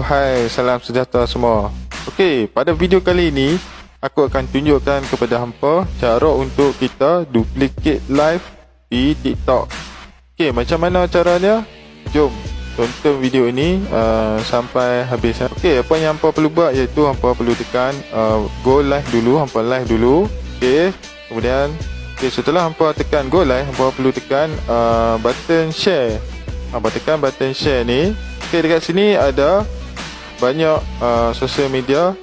hai, salam sejahtera semua. Okey, pada video kali ini aku akan tunjukkan kepada hampa cara untuk kita duplicate live di TikTok. Okey, macam mana caranya? Jom tonton video ini sampai habis. Okey, apa yang hampa perlu buat iaitu hampa perlu tekan go live dulu, hampa live dulu. Okey, kemudian setelah hampa tekan go live, hampa perlu tekan button share. Hampa tekan button share ni. Okey, dekat sini ada banyak sosial media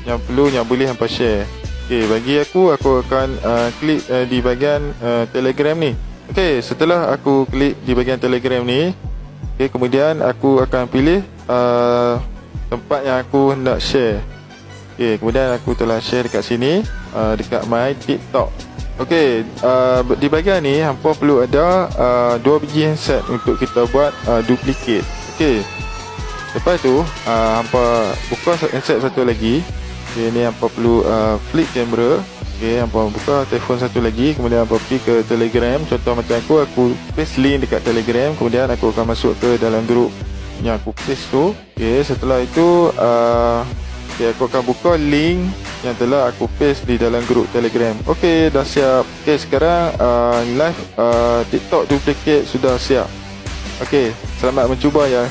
yang boleh hampa share. Okey, bagi aku akan klik di bahagian Telegram ni. Okey, setelah aku klik di bahagian Telegram ni, okey, kemudian aku akan pilih tempat yang aku hendak share. Okey, kemudian aku telah share dekat sini, dekat my TikTok. Okey, di bahagian ni hampa perlu ada 2 biji handset untuk kita buat duplicate. Okey, lepas tu hampa buka handset satu lagi. Okay, ni hampa perlu flip kamera. Okay, hampa buka telefon satu lagi, kemudian hampa pergi ke Telegram. Contoh macam aku paste link dekat Telegram, kemudian aku akan masuk ke dalam grup yang aku paste tu. Okay, setelah itu okay, aku akan buka link yang telah aku paste di dalam grup Telegram. Okay, dah siap. Okay, sekarang live TikTok duplicate sudah siap. Okay, selamat mencuba ya.